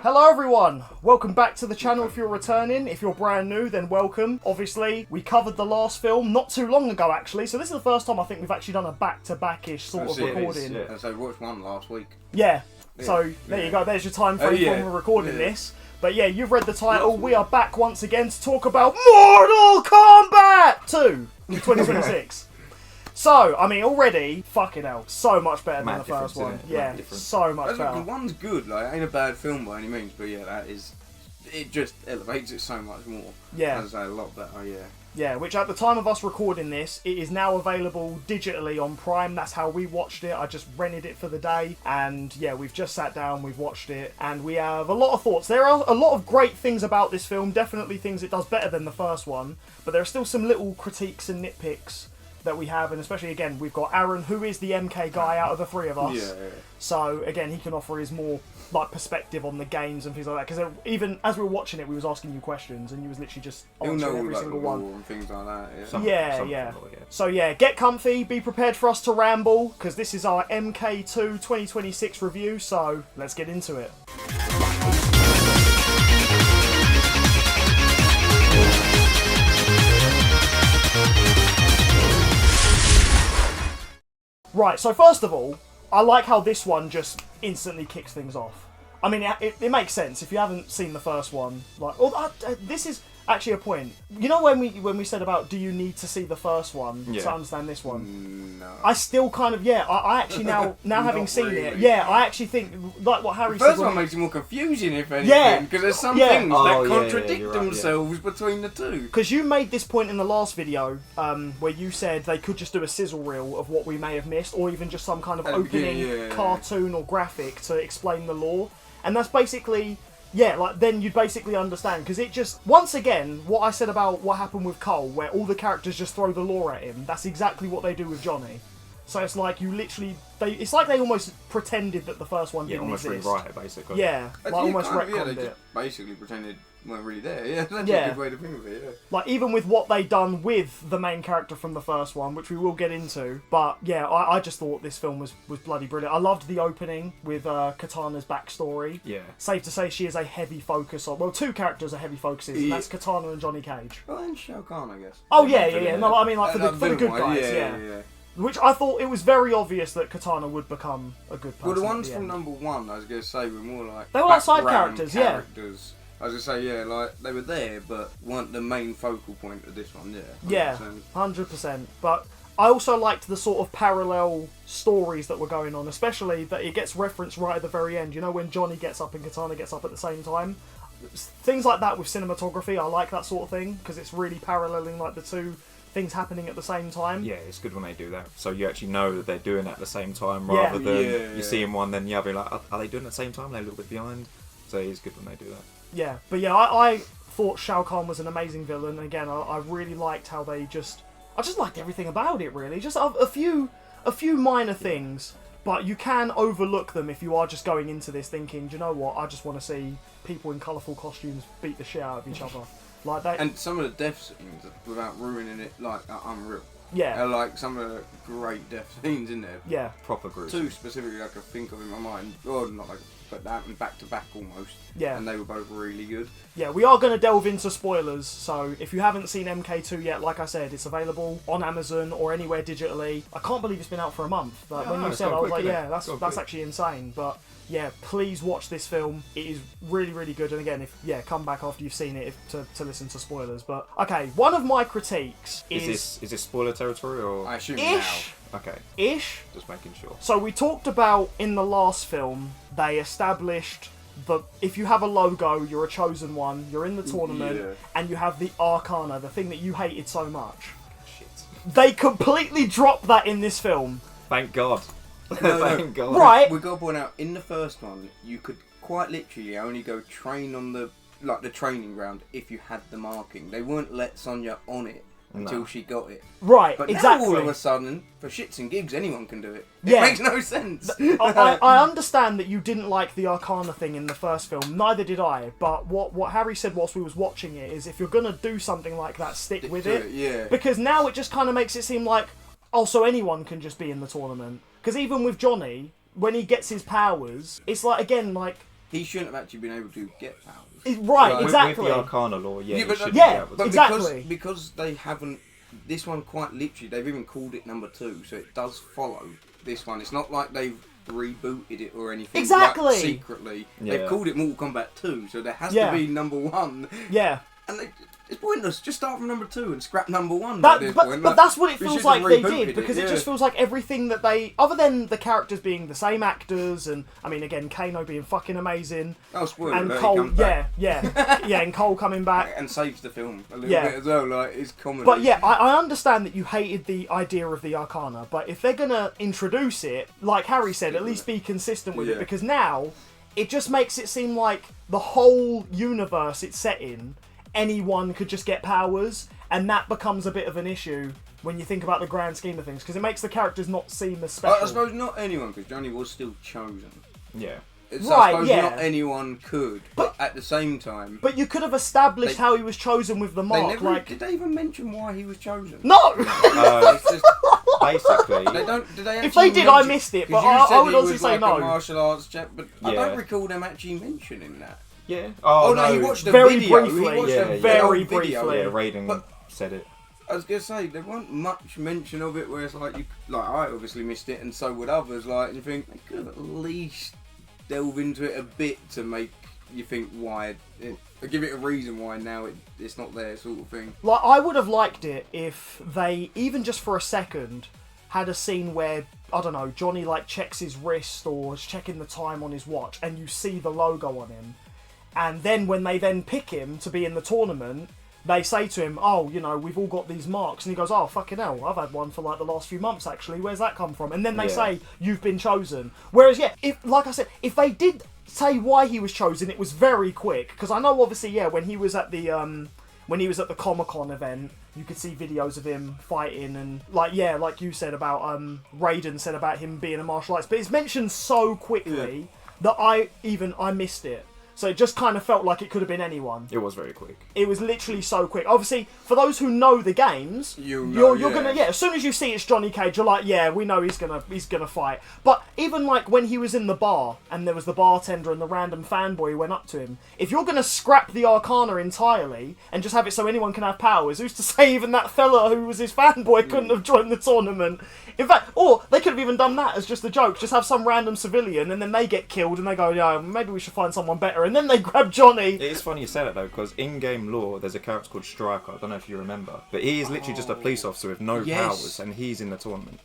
Hello everyone, welcome back to the channel if you're returning. If you're brand new, then welcome. Obviously, we covered the last film not too long ago actually, so this is the first time I think we've actually done a back-to-back-ish sort of recording. So we watched one last week. Yeah, so there you go, there's your time frame when we're recording this. But yeah, you've read the title, we are back once again to talk about Mortal Kombat 2 in 2026. So, I mean, already, fucking hell, so much better than the first one. Yeah, so much better. One's good, like, it ain't a bad film by any means, but yeah, it just elevates it so much more. Yeah. As I say, a lot better, yeah. Yeah, which at the time of us recording this, it is now available digitally on Prime. That's how we watched it. I just rented it for the day. And yeah, we've just sat down, we've watched it, and we have a lot of thoughts. There are a lot of great things about this film, definitely things it does better than the first one, but there are still some little critiques and nitpicks that we have, and especially again we've got Aaron, who is the MK guy out of the three of us. Yeah. So again, he can offer his more like perspective on the games and things like that. Because even as we were watching it, we was asking you questions, and you was literally just answering every single one and things like that. Yeah. So yeah, get comfy, be prepared for us to ramble, because this is our MK2 2026 review. So let's get into it. Right, so first of all, I like how this one just instantly kicks things off. I mean, it makes sense if you haven't seen the first one. Like, this is actually a point. You know when we said about do you need to see the first one to understand this one? No. I still kind of I actually now having seen it, I actually think like what Harry said. The first one makes it more confusing, if anything, because there's some things that contradict themselves between the two. Because you made this point in the last video, where you said they could just do a sizzle reel of what we may have missed, or even just some kind of opening cartoon or graphic to explain the lore, and that's basically. Yeah, like, then you'd basically understand, because it just, once again, what I said about what happened with Cole, where all the characters just throw the lore at him, that's exactly what they do with Johnny. So it's like, you literally, it's like they almost pretended that the first one didn't exist. Almost rewrite it, basically. Yeah, like almost retconned they it. Basically pretended weren't really there, that's a good way to think of it, Like, even with what they done with the main character from the first one, which we will get into, but yeah, I just thought this film was bloody brilliant. I loved the opening with Katana's backstory. Yeah. Safe to say she is a heavy focus on, well, two characters are heavy focuses, and that's Katana and Johnny Cage. Well, and Shao Kahn, I guess. Oh, yeah. No, I mean, like, for the good guys, yeah. Which I thought it was very obvious that Katana would become a good person. Well, the ones from number one, I was going to say, were more like... They were like side characters, I was going to say, like, they were there, but weren't the main focal point of this one, 100%. Yeah, 100%. But I also liked the sort of parallel stories that were going on, especially that it gets referenced right at the very end. You know, when Johnny gets up and Katana gets up at the same time? Things like that with cinematography, I like that sort of thing, because it's really paralleling, like, the two things happening at the same time. Yeah, it's good when they do that. So you actually know that they're doing it at the same time, rather than you see in one, then the other, like, are they doing it at the same time? They're a little bit behind. So it's good when they do that. Yeah, but yeah, I thought Shao Kahn was an amazing villain. Again, I really liked how I just liked everything about it, really. Just a few minor things, but you can overlook them if you are just going into this thinking, do you know what, I just want to see people in colourful costumes beat the shit out of each other. Like that. And some of the death scenes, without ruining it, like, are unreal. Yeah. Like some of the great death scenes in there. Yeah. Proper group. Two specifically I could think of in my mind. Well, not like, but that and back to back almost. Yeah. And they were both really good. Yeah, we are going to delve into spoilers, so if you haven't seen MK2 yet, like I said, it's available on Amazon or anywhere digitally. I can't believe it's been out for a month. Like, when you said, I was like, yeah, that's actually insane. But yeah, please watch this film. It is really, really good. And again, come back after you've seen it to listen to spoilers. But okay, one of my critiques is this spoiler territory, or I assume now. Okay. Ish. Just making sure. So we talked about in the last film, they established that if you have a logo, you're a chosen one, you're in the tournament, and you have the Arcana, the thing that you hated so much. Shit. They completely dropped that in this film. Thank God. Thank God. Right. We've got to point out, in the first one, you could quite literally only go train on the training ground if you had the marking. They wouldn't let Sonya on it until she got it. Right, but exactly. Now all of a sudden, for shits and gigs, anyone can do it. It makes no sense. I understand that you didn't like the Arcana thing in the first film. Neither did I. But what Harry said whilst we was watching it is, if you're going to do something like that, stick with it. Yeah. Because now it just kind of makes it seem like, oh, so anyone can just be in the tournament. Because even with Johnny, when he gets his powers, it's like, again, like, he shouldn't have actually been able to get powers. Right, Like, exactly. With the Arcana law, yeah, but, should yeah, be able but to. exactly. because they haven't. This one quite literally, they've even called it number 2, so it does follow this one. It's not like they've rebooted it or anything. Exactly. Like, secretly, Yeah. they've called it Mortal Kombat 2, so there has to be number 1. Yeah. And it's pointless. Just start from number 2 and scrap number 1. But Like, that's what it we feels should like have they rebooted did, because it yeah. just feels like everything that they, other than the characters being the same actors, and I mean again Kano being fucking amazing, Oh, spoiler and alert, he Cole, comes back. yeah, and Cole coming back. And saves the film a little Yeah. bit as well. Like it's comedy. But yeah, I understand that you hated the idea of the Arcana, but if they're gonna introduce it, like Harry said, at least be consistent with it, Yeah. because now it just makes it seem like the whole universe it's set in, anyone could just get powers, and that becomes a bit of an issue when you think about the grand scheme of things, because it makes the characters not seem as special. I suppose not anyone, because Johnny was still chosen. Yeah. So Right, I suppose yeah. not anyone could, but at the same time, But you could have established They- how he was chosen with the they mark, never like... did they even mention why he was chosen? No! It's just, Basically, they don't. Did they If actually they did, I mention- missed it, 'cause but you I said would he honestly was say like no. a martial arts chap, but I Yeah. don't recall them actually mentioning that. yeah. Oh, no, he watched a Very video. briefly. He watched Yeah, a yeah. Very video. briefly. Yeah, Raiden But- said it. I was gonna say there wasn't much mention of it, where it's like I obviously missed it, and so would others. Like, and you think they could have at least delve into it a bit to make you think why, or give it a reason why now it's not there, sort of thing. Like, I would have liked it if they, even just for a second, had a scene where, I don't know, Johnny like checks his wrist or is checking the time on his watch, and you see the logo on him, and then when they then pick him to be in the tournament, they say to him, oh, you know, we've all got these marks, and he goes, oh, fucking hell, I've had one for like the last few months actually, where's that come from? And then they Yeah. say, you've been chosen. Whereas, yeah, if, like I said, if they did say why he was chosen, it was very quick, because I know obviously, yeah, when he was at the Comic-Con event, you could see videos of him fighting, and like you said about Raiden said about him being a martial arts, but it's mentioned so quickly that I missed it. So it just kind of felt like it could have been anyone. It was very quick. It was literally so quick. Obviously, for those who know the games, you're gonna as soon as you see it's Johnny Cage, you're like, yeah, we know he's gonna fight. But even like when he was in the bar and there was the bartender and the random fanboy who went up to him, if you're gonna scrap the Arcana entirely and just have it so anyone can have powers, who's to say even that fella who was his fanboy couldn't have joined the tournament? In fact, or they could have even done that as just a joke, just have some random civilian and then they get killed and they go, yeah, maybe we should find someone better. And then they grab Johnny. It is funny you say that though, because in-game lore, there's a character called Striker. I don't know if you remember, but he is literally just a police officer with no powers, and he's in the tournament.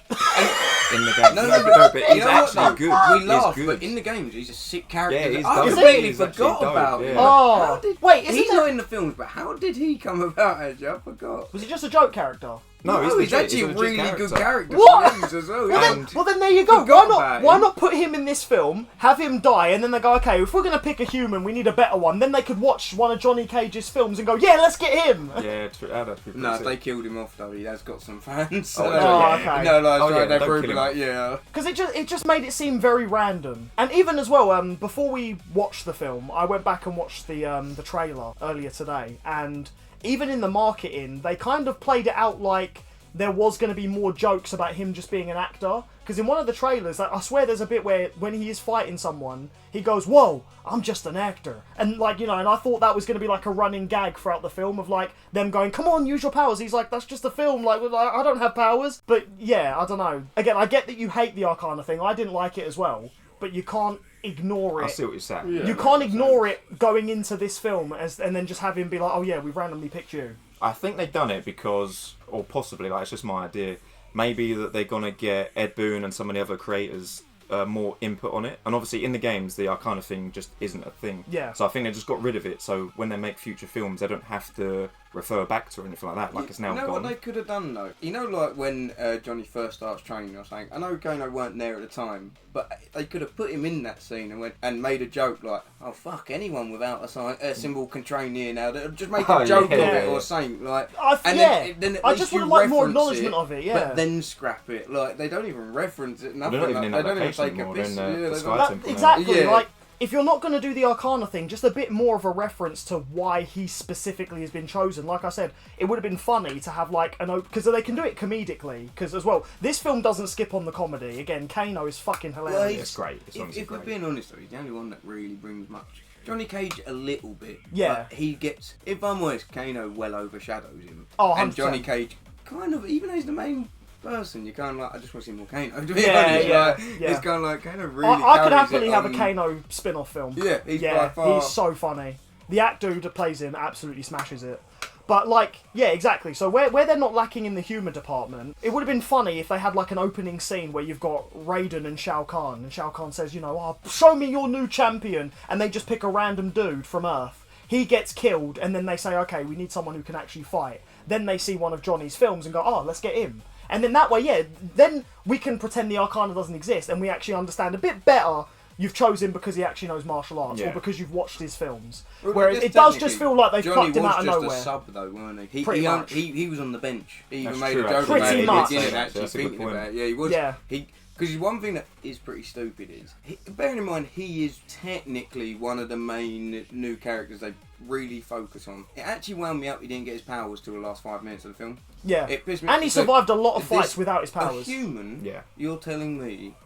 In the game, but he's You know what, actually though? good. We laugh, good. but in the games, he's a sick character. Yeah, he's I dope. completely He's forgot actually dope, about yeah. him. Oh, wait, He's not in the films, but how did he come about? Actually, I forgot. Was he just a joke character? No, he's legit. actually He's a legit really good character. What? For games as well. Well then there you go. Forgot about Why him. not put him in this film, have him die, and then they go, okay, if we're going to pick a human, we need a better one. Then they could watch one of Johnny Cage's films and go, yeah, let's get him. Yeah, true. That'd be No, if pretty they sick. killed him off though, he has got some fans. So. okay. No, like, Oh, yeah, they don't probably kill him like, off. yeah. Because it just made it seem very random. And even as well, before we watched the film, I went back and watched the trailer earlier today, and even in the marketing, they kind of played it out like there was going to be more jokes about him just being an actor. Because in one of the trailers, I swear there's a bit where when he is fighting someone, he goes, whoa, I'm just an actor. And like, you know, and I thought that was going to be like a running gag throughout the film of like them going, come on, use your powers. He's like, that's just a film. Like, I don't have powers. But yeah, I don't know. Again, I get that you hate the Arcana thing. I didn't like it as well. But you can't ignore it. I see what you're saying. Yeah. You can't ignore it going into this film and then just have him be like, oh yeah, we've randomly picked you. I think they've done it because, or possibly, like, it's just my idea, maybe that they're going to get Ed Boon and some of the other creators more input on it. And obviously in the games, the Arcana thing just isn't a thing. Yeah. So I think they just got rid of it, so when they make future films, they don't have to refer back to or anything like that, like it's now You know gone. what they could have done though? You know, like when Johnny first starts training or something. I know Kano weren't there at the time, but they could have put him in that scene and made a joke like, "Oh fuck, anyone without a symbol can train here now." Just make a joke of it or something like. Then at I least just you would like more reference acknowledgement it, of it. Yeah. But then scrap it. Like they don't even reference it. Nothing. They're not even like, in they don't even adaptation take a anymore, piss. they're in, the they Sky don't- Temple now. Exactly. Yeah. Like if you're not going to do the Arcana thing, just a bit more of a reference to why he specifically has been chosen. Like I said, it would have been funny to have like because they can do it comedically. Because as well, this film doesn't skip on the comedy. Again, Kano is fucking hilarious. Well, It's great. If we're being honest though, he's the only one that really brings much. Johnny Cage a little bit. Yeah. But he gets, if I'm honest, Kano well overshadows him. Oh, 100%. And Johnny Cage kind of, even though he's the main person, you're kind of like, I just want to see more Kano. To be Yeah, honest, yeah, like, yeah. It's kind of like Kano really I could carries happily it have a on- Kano spin-off film. Yeah, he's by far. he's so funny. The actor who plays him absolutely smashes it. But like, yeah, exactly. So where they're not lacking in the humour department, it would have been funny if they had like an opening scene where you've got Raiden and Shao Kahn, and Shao Kahn says, you know, oh, show me your new champion, and they just pick a random dude from Earth. He gets killed, and then they say, okay, we need someone who can actually fight. Then they see one of Johnny's films and go, oh, let's get him. And then that way, yeah, then we can pretend the Arcana doesn't exist, and we actually understand a bit better you've chosen because he actually knows martial arts, or because you've watched his films. Well, Whereas just it does just feel like they've Johnny plucked him out of was nowhere. just a sub though, weren't he? Pretty much. He was on the bench. He even That's made true, a joke actually. about it Pretty at much. the beginning, That's actually a good thinking point. about it. Yeah, he was. Yeah. Because one thing that is pretty stupid is, bearing in mind he is technically one of the main new characters they really focus on. It actually wound me up he didn't get his powers till the last 5 minutes of the film. Yeah. It pissed me And he so survived a lot of this- fights without his A powers. human, Yeah. you're telling me,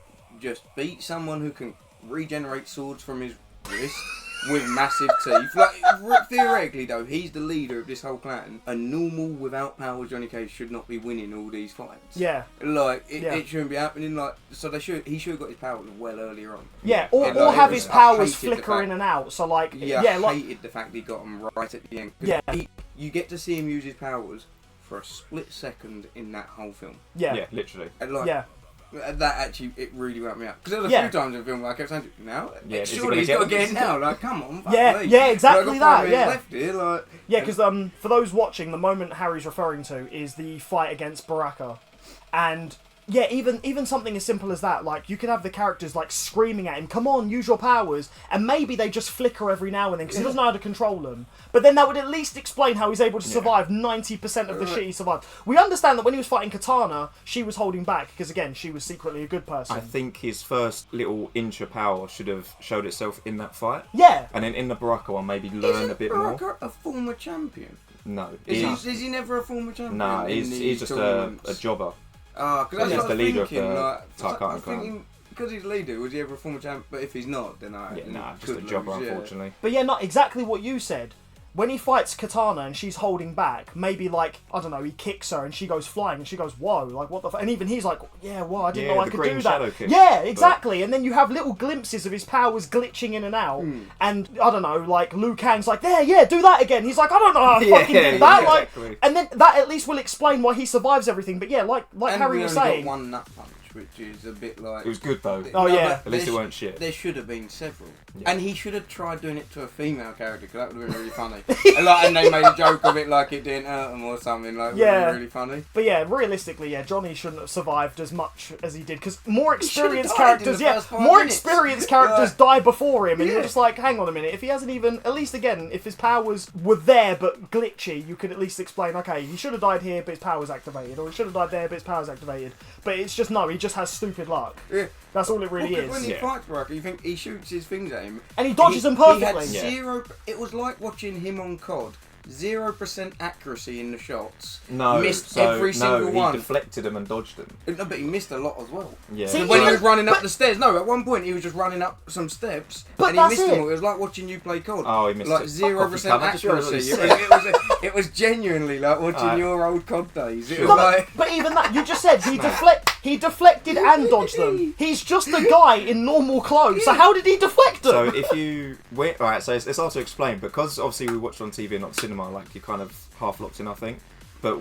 just beat someone who can regenerate swords from his wrist with massive teeth. Like, theoretically though, he's the leader of this whole clan. A normal, without powers Johnny Cage should not be winning all these fights. Yeah. Like, Yeah. it shouldn't be happening. Like, so he should have got his powers well earlier on. Yeah, or, And, or like, have it his was- I powers hated the flicker fact- in and out. So like, Yeah, yeah, I like, hated the fact he got him right at the end. 'Cause Yeah. you get to see him use his powers for a split second in that whole film. yeah, Yeah, literally. And like, yeah. that actually, it really wound me up. Because there was a Yeah. few times in the film where I kept saying, now? Yeah, is he surely gonna he's get got to them? get it now. Like, come on. fuck Yeah, me. yeah, exactly Like, I've got 5 that, minutes yeah. left here, like, Yeah, because for those watching, the moment Harry's referring to is the fight against Baraka, and yeah, even something as simple as that, like you could have the characters like screaming at him, "Come on, use your powers," and maybe they just flicker every now and then because he doesn't know how to control them. But then that would at least explain how he's able to survive 90% of the shit he survived. We understand that when he was fighting Katana, she was holding back because again, she was secretly a good person. I think his first little inch of power should have showed itself in that fight. Yeah. And then in the Baraka one, maybe learn isn't a bit more. Baraka a former champion? No. Is he never a former champion? Nah, in he's these just a tournaments? jobber. Ah, because He's that's what the I was leader of thinking. the Like, Tarkatan I was clan. thinking, because he's leader, was he ever a former champ? But if he's not, then I Yeah, then nah, he just a could jobber, lose, yeah. unfortunately. But yeah, not exactly what you said. When he fights Katana and she's holding back, maybe like, I don't know, he kicks her and she goes flying and she goes, whoa, like what the And even he's like, yeah, whoa, I didn't Yeah, know I the could green do shadow that. kick. Yeah, exactly. And then you have little glimpses of his powers glitching in and out. Hmm. And I don't know, like Liu Kang's like, there, yeah, do that again. He's like, I don't know how to Yeah, fucking do that. yeah, Like, exactly. and then that at least will explain why he survives everything. But yeah, like And Harry we was only saying. got one nut punch, which is a bit like. It was good though. Oh, yeah. At least there it weren't shit. There should have been several, Yeah. and he should have tried doing it to a female character because that would have been really funny. and they made a joke of it like it didn't hurt him or something. Like, it would have Yeah. been really funny. But yeah, realistically, yeah, Johnny shouldn't have survived as much as he did because more He should've experienced died in characters, the yeah, first 5 more minutes. experienced characters die before him, and you're Yeah. just like, hang on a minute, if he hasn't even, at least again, if his powers were there but glitchy, you could at least explain, okay, he should have died here, but his powers activated, or he should have died there, but his powers activated. But it's just no, he just has stupid luck. Yeah. That's all it really Well, 'cause when is. he Yeah. fights Baraka, you think he shoots his things at him, And he dodges them He perfectly. had Yeah. 0. It was like watching him on COD. 0% accuracy in the shots. No, Missed so, every single he one. deflected them and dodged them. No, but he missed a lot as well. Yeah. See, When he even- was running up but- the stairs, no, at one point he was just running up some steps But and he that's missed it. them all. It was like watching you play COD. Oh, he missed like it. 0% Fuck off, you cunt. I accuracy. just It was genuinely like watching Alright. your old COD days. It Sure. was No, like. but even that, you just said he deflected and dodged them. He's just a guy in normal clothes, so how did he deflect them? So if you wait, alright, so it's hard to explain because obviously we watched on TV and not cinema, like you kind of half locked in, I think. But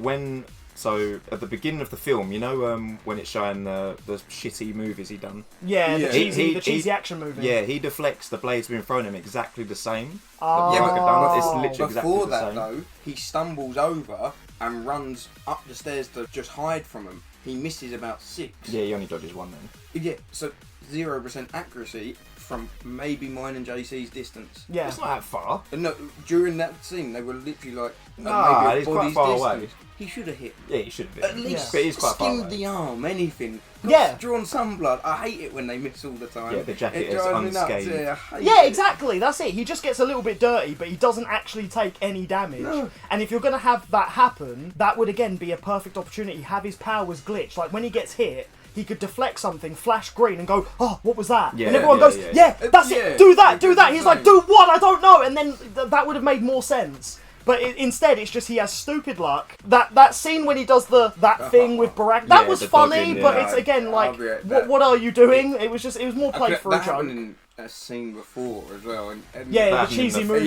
so at the beginning of the film, you know, when it's showing the shitty movies he done. Yeah, Yeah. the cheesy action movie. Yeah, he deflects the blades being thrown at him exactly the same. Oh. The Baraka done. It's Oh. literally exactly Before the that same. though, he stumbles over and runs up the stairs to just hide from him. He misses about 6. Yeah, he only dodges one then. Yeah, so 0% accuracy from maybe mine and JC's distance. Yeah. It's not that far. And no, during that scene, they were literally like, Nah, maybe a he's quite body's far distance. away. He should have hit. Yeah, he should have been. At least But he's quite far skimmed away. the arm, anything. Yeah. Drawn some blood. I hate it when they miss all the time. Yeah, the jacket it is drives me nuts. unscathed. Yeah, I hate Yeah, it. exactly. That's it. He just gets a little bit dirty, but he doesn't actually take any damage. No. And if you're going to have that happen, that would again be a perfect opportunity. Have his powers glitch. Like when he gets hit, he could deflect something, flash green, and go, "Oh, what was that?" Yeah, and everyone yeah, goes, yeah. "Yeah, that's Yeah. it. Do that, do that." It's He's the like, same. "Do what? I don't know." And then that would have made more sense. But instead, it's just he has stupid luck. That scene when he does that thing with Barack, that Yeah, was the funny, dodging, but yeah. it's again like, I'll be right what are you doing? It was more played for a that joke. happened in a scene before as well. And Yeah, the That happened in cheesy the- movie.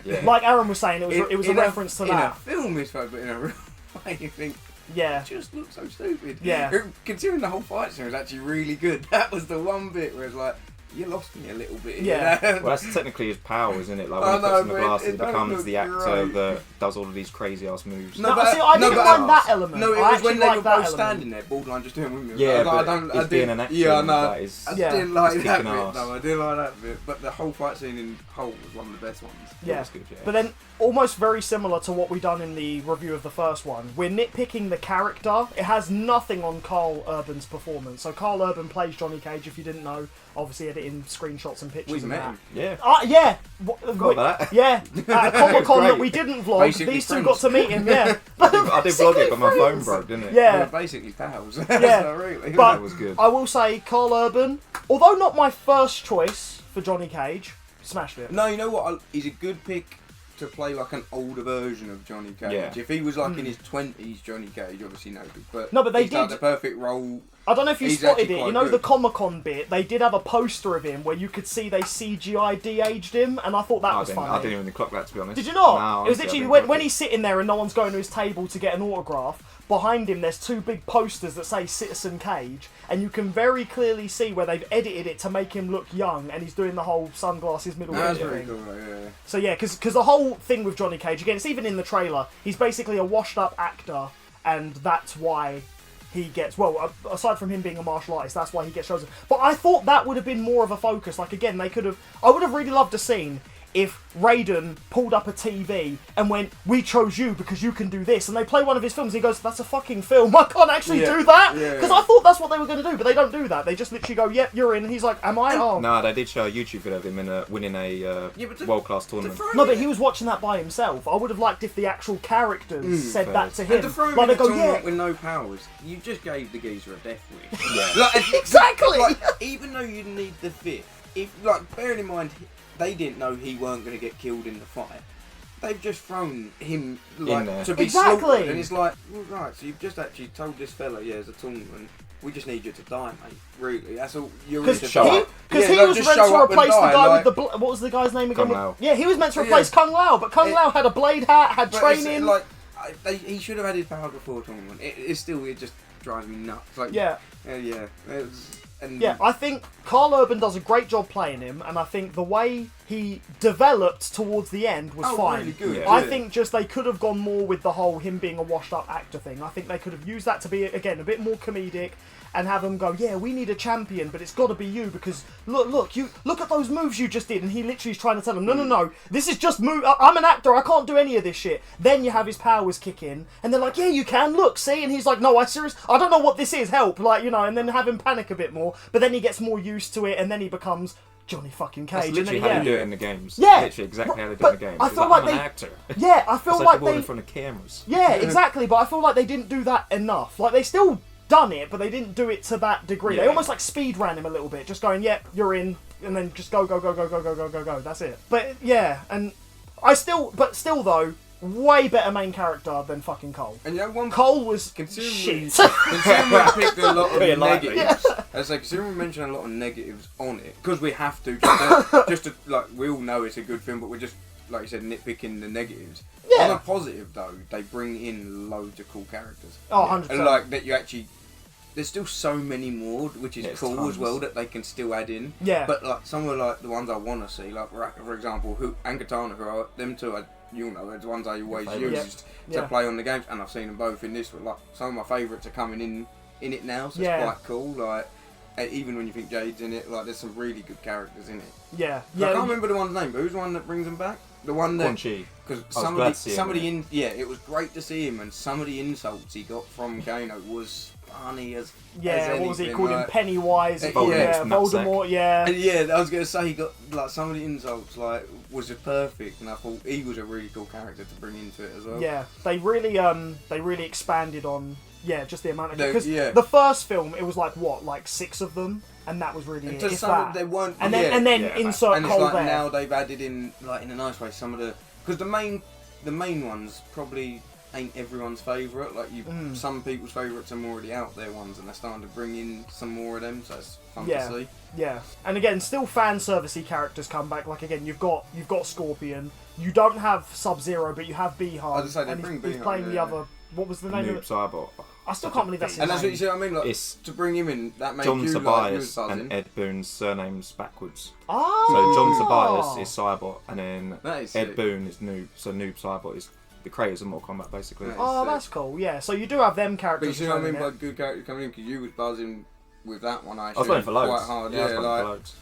yeah. Like Aaron was saying, it was a in reference to in that. a film, it's fine, but in a real way, you think, Yeah. it just looks so stupid. Yeah. Considering the whole fight scene was actually really good, that was the one bit where it's like, you lost me a little bit. Yeah. You know? Well, that's technically his power, isn't it? Like I when he know, puts on the but glasses, it it don't becomes look the actor great. that does all of these crazy ass moves. No, see, I didn't mind that element. No, it I was when actually they liked were that both element. standing there, borderline just doing windmills. Yeah, I but don't, he's being an actor. Yeah, I know. That is, I Yeah. didn't like He's that kicking bit. arse. No, I didn't like that bit. But the whole fight scene in Hulk was one of the best ones. Yeah. That's good, yeah. But then, almost very similar to what we done in the review of the first one, we're nitpicking the character. It has nothing on Carl Urban's performance. So Carl Urban plays Johnny Cage, if you didn't know. Obviously editing screenshots and pictures We've and met that. him. Yeah. Yeah. Forgot about that. Yeah. At a Comic-Con Great. that we didn't vlog, Basically these two friends. got to meet him, yeah. I did vlog it, but my phone Friends. broke, didn't it? Yeah. We were basically pals. Yeah. So really. But That was good. I will say, Carl Urban, although not my first choice for Johnny Cage, smashed it. No, you know what? He's a good pick to play like an older version of Johnny Cage. Yeah. If he was like in his 20s, Johnny Cage, obviously no good. But No, but they he's like did- the perfect role. I don't know if you He's spotted actually it. You quite know good. the Comic-Con bit? They did have a poster of him where you could see they CGI de-aged him, and I thought that was funny. I didn't even clock that, to be honest. Did you not? No, It was honestly, I literally didn't when clock it. he's sitting there and no one's going to his table to get an autograph. Behind him, there's two big posters that say Citizen Cage, and you can very clearly see where they've edited it to make him look young, and he's doing the whole sunglasses middle That's ear very thing. cool. Yeah. So yeah, because the whole thing with Johnny Cage, again, it's even in the trailer, he's basically a washed-up actor, and that's why he gets, well, aside from him being a martial artist, that's why he gets chosen. But I thought that would have been more of a focus. Like, again, I would have really loved a scene if Raiden pulled up a TV and went, "We chose you because you can do this," and they play one of his films and he goes, "That's a fucking film, I can't actually Yeah. do that," Yeah. because I thought that's what they were going to do, but they don't do that. They just literally go, "Yep, you're in," and he's like, "Am I?" Oh. No, they did show a YouTube video of him winning a Yeah, but world-class tournament. No, but he was watching that by himself. I would have liked if the actual characters said that to him. And to throw him Like in they a go, tournament yeah, with no powers, you just gave the geezer a death wish. Yeah. Like, Exactly. Like, even though you need the fifth, bearing in mind they didn't know he weren't going to get killed in the fight. They've just thrown him there. to be Exactly. slaughtered, and it's like, well, right, so you've just actually told this fella, yeah, there's a tournament. We just need you to die, mate. Really, that's all. You're in because to he, show die. up. because Yeah, he like, was just meant show to up and replace the die, guy like- with the what was the guy's name again? Kung Lao. Yeah, he was meant to Yeah. replace Kung Lao, but Kung It- Lao had a blade hat, had But it's, training. like, he should have had his power before tournament. It just drives me nuts. Like, Yeah. yeah. And Yeah, I think Carl Urban does a great job playing him, and I think the way he developed towards the end was fine. really good. Yeah. I yeah. think just they could have gone more with the whole him being a washed-up actor thing. I think they could have used that to be, again, a bit more comedic, and have him go, yeah, we need a champion, but it's got to be you, because look at those moves you just did, and he literally is trying to tell him, no, this is just move. I'm an actor, I can't do any of this shit. Then you have his powers kick in, and they're like, yeah, you can, look, see, and he's like, no, I don't know what this is, help, and then have him panic a bit more, but then he gets more used to it, and then he becomes Johnny fucking Cage. That's literally and then, how they do it in the games. Yeah. Literally exactly how they do it But in the games. I He's feel like, like I'm an they- actor. Yeah, I feel It's like the ball they... in front of cameras. Yeah, exactly, but I feel like they didn't do that enough. Like, they still done it, but they didn't do it to that degree. They Yeah. almost, speed ran him a little bit, just going, yep, you're in, and then just go, that's it. But, yeah, and still though, way better main character than fucking Cole. And one Cole was considering shit. considering we picked a lot of Pretty lightly. negatives, as like considering we mentioned a lot of negatives on it, because we have to just to like we all know it's a good film, but we're just like you said nitpicking the negatives. Yeah. On a positive though, they bring in loads of cool characters. Oh, 100%. And like that you actually. There's still so many more, which is Yeah, it's cool tons. as well, that they can still add in. Yeah. But like some of like the ones I want to see, like for example, and Katana, them two, you'll know, are the ones I always Favourites. used Yeah. to play on the games, and I've seen them both in this. But like some of my favourites are coming in it now, so Yeah. it's quite cool. Like even when you think Jade's in it, like there's some really good characters in it. Yeah. I can't remember the one's name, but who's the one that brings them back? The one that... Quan Chi. Because it was great to see him, and some of the insults he got from Kano was funny as what was he called him? like, Pennywise. Voldemort, Voldemort. Yeah. And yeah, I was gonna say he got like some of the insults like was just perfect, and I thought he was a really cool character to bring into it as well. Yeah, they really expanded on just the amount of because Yeah. the first film it was like 6 of them, and that was really And it. to If some that. of they weren't. And then insert and it's Cole like there. now they've added in like in a nice way some of the because the main ones probably ain't everyone's favourite. Like some people's favourites are more of the out there ones, and they're starting to bring in some more of them, so it's fun to see. Yeah, and again, still fan servicey characters come back. Like again, you've got Scorpion. You don't have Sub-Zero, but you have Bihan. I was gonna say, they bring he's Bihan, playing the other. What was the name of Noob it? Saibot. I still can't believe that's his And that's what name. you see. What I mean, like It's to bring him in, that made John you Tobias like and Ed Boon's surnames backwards. Oh. So John Tobias is Saibot, and then That is Ed sick. Boon is Noob. So Noob Saibot is the creators of Mortal Kombat, basically. Right. Oh, sick. that's cool. Yeah, so you do have them But characters. you see what I mean thrown by in good characters coming in because you was buzzing with that one. I was waiting for loads. Quite hard. I was Yeah, waiting for like loads.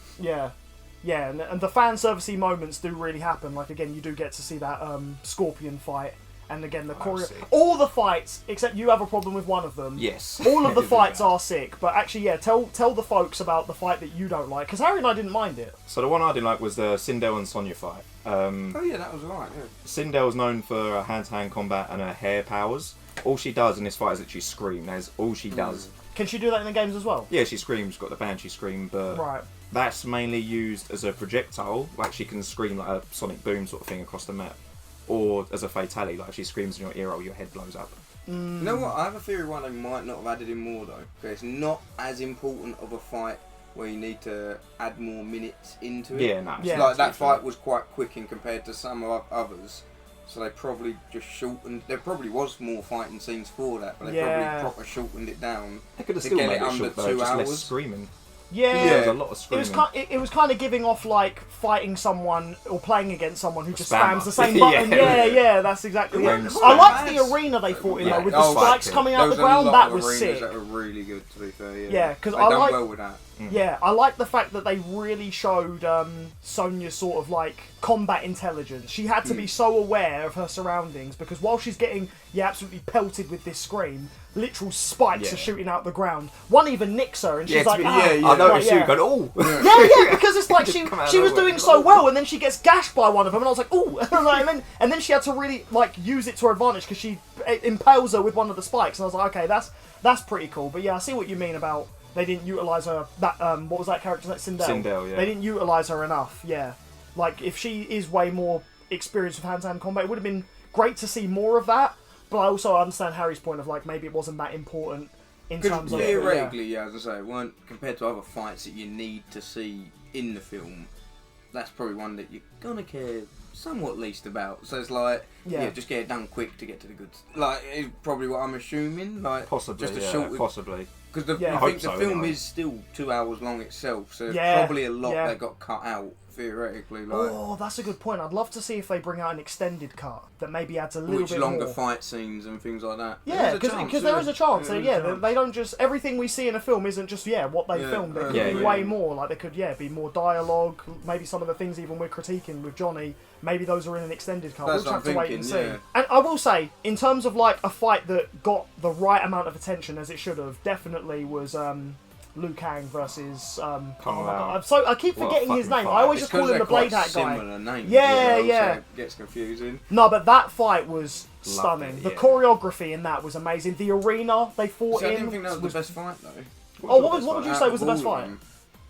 Yeah, and the fan servicey moments do really happen. Like again, you do get to see that Scorpion fight, and again the choreo. sick. All the fights, except you have a problem with one of them. Yes. All of the It is fights really are sick, but actually, tell the folks about the fight that you don't like, because Harry and I didn't mind it. So the one I didn't like was the Sindel and Sonya fight. oh yeah, that was right. Yeah. Sindel's known for her hand-to-hand combat and her hair powers. All she does in this fight is literally scream. That's all she does. Can she do that in the games as well? Yeah, she screams. Got the Banshee scream, but Right. that's mainly used as a projectile. Like she can scream like a sonic boom sort of thing across the map, or as a fatality. Like if she screams in your ear hole, your head blows up. You know what? I have a theory why they might not have added in more though. Because it's not as important of a fight where you need to add more minutes into it. Yeah, no. Yeah. Like that fight was quite quick in compared to some of others. So they probably just shortened. There probably was more fighting scenes for that, but they Yeah. probably proper shortened it down. They could have to still get made it it under short though, 2 just less hours. screaming. Yeah. There was a lot of It screaming. was kind of giving off like fighting someone or playing against someone who just Spammer. spams the same Yeah. button. Yeah, that's exactly It it. was I liked quite the bad. arena they fought in Yeah. though, with Oh, the spikes right. coming There out the was a ground. lot That of was arenas sick. that were really good, to be fair. Yeah, 'cause they I done like- well with that. Yeah, I like the fact that they really showed Sonya's sort of like combat intelligence. She had to be so aware of her surroundings because while she's getting absolutely pelted with this scream, literal spikes Yeah. are shooting out the ground. One even nicks her, and she's Yeah, like, to be- ah. yeah, I noticed Like, you yeah. going, oh. Yeah, because it's like Come out she of was nowhere. doing so well, and then she gets gashed by one of them, and I was like, ooh, and then she had to really like use it to her advantage because she impales her with one of the spikes, and I was like, okay, that's pretty cool. But yeah, I see what you mean about they didn't utilize her. That what was that character? That Sindel. Sindel, yeah. They didn't utilize her enough. Yeah, like if she is way more experienced with hand-to-hand combat, it would have been great to see more of that. But I also understand Harry's point of like maybe it wasn't that important in terms Because of theoretically, yeah, as I say, it weren't compared to other fights that you need to see in the film. That's probably one that you're gonna care somewhat least about. So it's like, Yeah. just get it done quick to get to the good. Like, is probably what I'm assuming. Like, Possibly, just a yeah, short. possibly. Because Yeah. I I hope think the so, film anyway. is still 2 hours long itself, so there's Yeah, probably a lot yeah. that got cut out theoretically. Like, Oh, that's a good point. I'd love to see if they bring out an extended cut that maybe adds a little which bit longer more. fight scenes and things like that. Yeah, There is a chance, because there is a chance. There is a Yeah, chance. they don't just everything we see in a film isn't just what they Yeah, filmed. There could yeah, be yeah. way more. Like there could be more dialogue. Maybe some of the things even we're critiquing with Johnny. Maybe those are in an extended cut. That's We'll what just have I'm to wait and see. thinking, yeah. And I will say, in terms of like a fight that got the right amount of attention as it should have, definitely was Liu Kang versus. Kung oh my Lao. God, I keep What a forgetting his fucking name. fight. I always It's just call him the 'cause they're Blade quite Hat guy. similar names, Yeah, as well, yeah. So it gets confusing. No, but that fight was Loved stunning. it, The yeah. choreography in that was amazing. The arena they fought See, I in didn't think that was the best fight though. Oh, what would you Out say of was the all best of fight? them.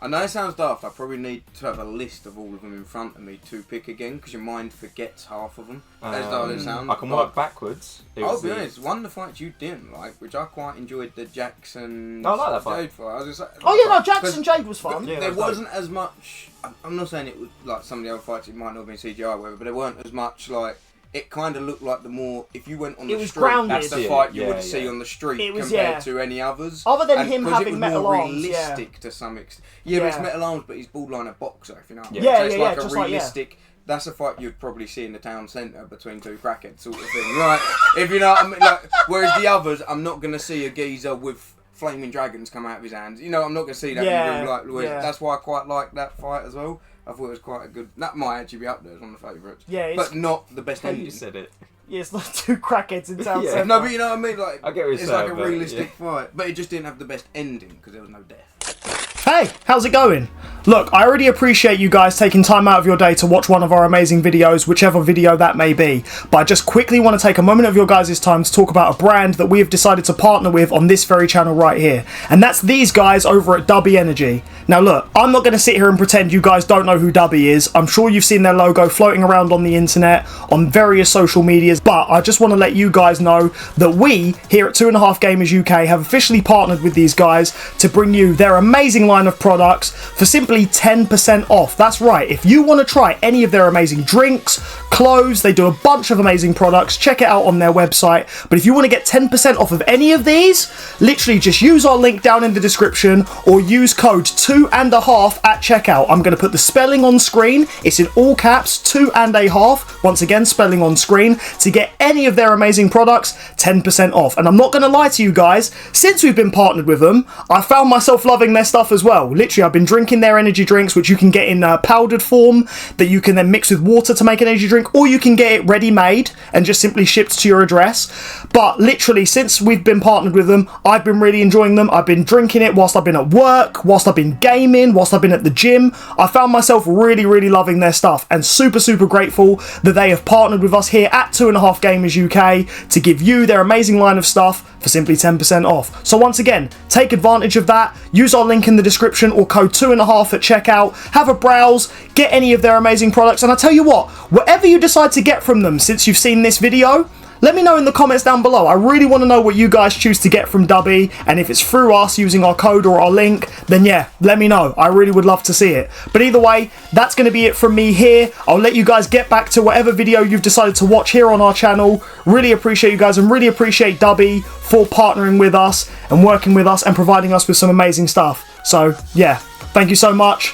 I know it sounds daft. I probably need to have a list of all of them in front of me to pick again because your mind forgets half of them. As though it sounds. I can work backwards. It I'll was be the- honest. One of the fights you didn't like, which I quite enjoyed, the Jackson. I like that fight. Jade fight. I was just like, Oh yeah, no, because Jackson Jade was fun. Yeah, there that was wasn't as much. I'm not saying it was like some of the other fights. It might not have been CGI, or whatever, but there weren't as much like. It kind of looked like the more if you went on the It was street, grounded. that's the Yeah, fight you yeah, would see yeah. on the street It was, compared yeah. to any others. Other than And him 'cause having it was metal more arms, yeah. realistic to some extent. Yeah, but it's Yeah. metal arms, but he's borderline a boxer, if you know what I mean. Yeah. So it's Yeah, like just a like, yeah. realistic. That's a fight you'd probably see in the town centre between two crackheads, sort of thing. Right? If you know what I mean. Like, whereas the others, I'm not going to see a geezer with flaming dragons come out of his hands. You know, I'm not going to see that Yeah, in real life. yeah. That's why I quite like that fight as well. I thought it was quite a good... That might actually be up there as one of the favourites. Yeah, but not the best ending. You said it. Yeah, it's like two crackheads in town Yeah. centre. No, but you know what I mean? Like, I get what you're it's saying, like a but, realistic fight. But it just didn't have the best ending because there was no death. Hey, how's it going? Look, I already appreciate you guys taking time out of your day to watch one of our amazing videos, whichever video that may be. But I just quickly want to take a moment of your guys' time to talk about a brand that we have decided to partner with on this very channel right here. And that's these guys over at Dubby Energy. Now look, I'm not going to sit here and pretend you guys don't know who Dubby is. I'm sure you've seen their logo floating around on the internet, on various social medias. But I just want to let you guys know that we, here at 2.5 Gamers UK, have officially partnered with these guys to bring you their amazing line of products for simply 10% off. That's right, if you want to try any of their amazing drinks, clothes, they do a bunch of amazing products, check it out on their website. But if you want to get 10% off of any of these, literally just use our link down in the description or use code 2.5 at checkout. I'm going to put the spelling on screen, it's in all caps, 2.5, once again spelling on screen, to get any of their amazing products 10% off. And I'm not going to lie to you guys, since we've been partnered with them, I found myself loving their stuff as well. Literally, I've been drinking their energy drinks, which you can get in powdered form, that you can then mix with water to make an energy drink, or you can get it ready made and just simply shipped to your address. But literally, since we've been partnered with them, I've been really enjoying them. I've been drinking it whilst I've been at work, whilst I've been gaming, whilst I've been at the gym. I found myself really, really loving their stuff and super, super grateful that they have partnered with us here at 2.5 Gamers UK to give you their amazing line of stuff for simply 10% off. So once again, take advantage of that. Use our link in the description or code 2.5 at checkout. Have a browse, get any of their amazing products, and I tell you what, whatever you decide to get from them since you've seen this video, let me know in the comments down below. I really want to know what you guys choose to get from Dubby, and if it's through us using our code or our link, then yeah, let me know. I really would love to see it. But either way, that's going to be it from me here. I'll let you guys get back to whatever video you've decided to watch here on our channel. Really appreciate you guys and really appreciate Dubby for partnering with us and working with us and providing us with some amazing stuff. So yeah, thank you so much.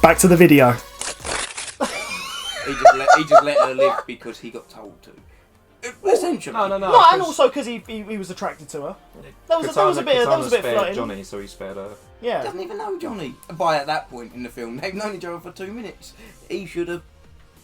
Back to the video. He just let her live because he got told to. Essentially. No. No, and also because he was attracted to her. There was a bit flirting. Johnny, so he spared her. Yeah. He doesn't even know Johnny. By at that point in the film, they've known each other for 2 minutes. He should have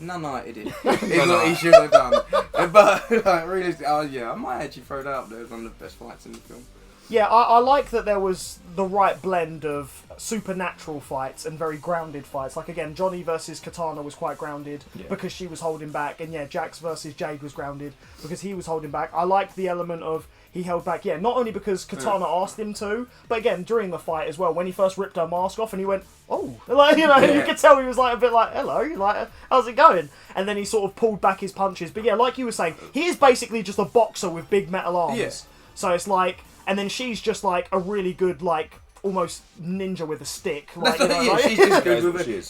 nunited it. Is what he should have done. But like, realistically, I might actually throw that up there as one of the best fights in the film. Yeah, I like that there was the right blend of supernatural fights and very grounded fights. Like, again, Johnny versus Katana was quite grounded because she was holding back. And yeah, Jax versus Jade was grounded because he was holding back. I liked the element of he held back, not only because Katana asked him to, but again, during the fight as well, when he first ripped her mask off and he went, oh, like, you know, you could tell he was like a bit like, hello, like, how's it going? And then he sort of pulled back his punches. But yeah, like you were saying, he is basically just a boxer with big metal arms. Yeah. So it's like... And then she's just like a really good, like, almost ninja with a stick. Like, she's just good with it.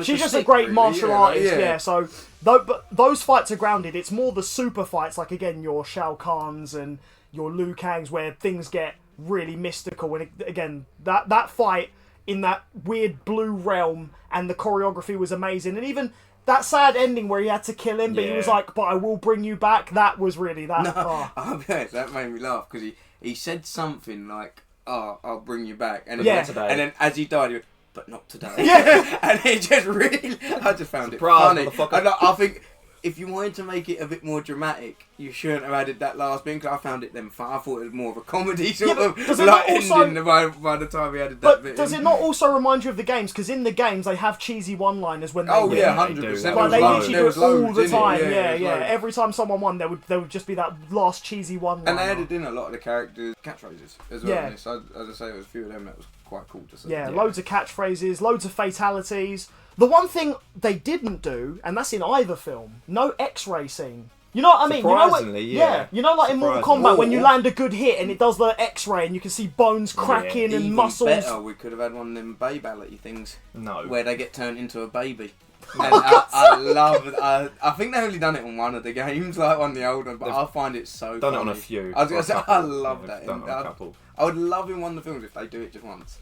She's just a great martial artist, So, but those fights are grounded. It's more the super fights, like, again, your Shao Kahns and your Liu Kangs, where things get really mystical. And, again, that fight in that weird blue realm and the choreography was amazing. And even... that sad ending where he had to kill him, but he was like, but I will bring you back, that was really that. No, I'll be honest, that made me laugh, because he said something like, oh, I'll bring you back. And then as he died, he went, but not today. Yeah. And it just really, I just found it funny. And I think if you wanted to make it a bit more dramatic, you shouldn't have added that last bit, because I found it then fun. I thought it was more of a comedy sort of like ending by the time we added that bit. Does it not also remind you of the games? Because in the games they have cheesy one-liners when they win. 100%. Like they literally do it all the time. Yeah. Every time someone won, there would just be that last cheesy one-liner. And they added in a lot of the characters' catchphrases as well. Yeah. So as I say, there was a few of them that was quite cool to see. Yeah, loads of catchphrases, loads of fatalities. The one thing they didn't do, and that's in either film, no X-ray scene. You know what I mean? Surprisingly, you know, like in Mortal Kombat when you land a good hit and it does the X-ray and you can see bones cracking and muscles. Better, we could have had one of them babality things. No. Where they get turned into a baby. And I love. I think they only done it on one of the games, like one of the old ones, but I find it so. Done funny. it on a few. I was gonna say, I love that. Done it on a couple. I would love in one of the films if they do it just once.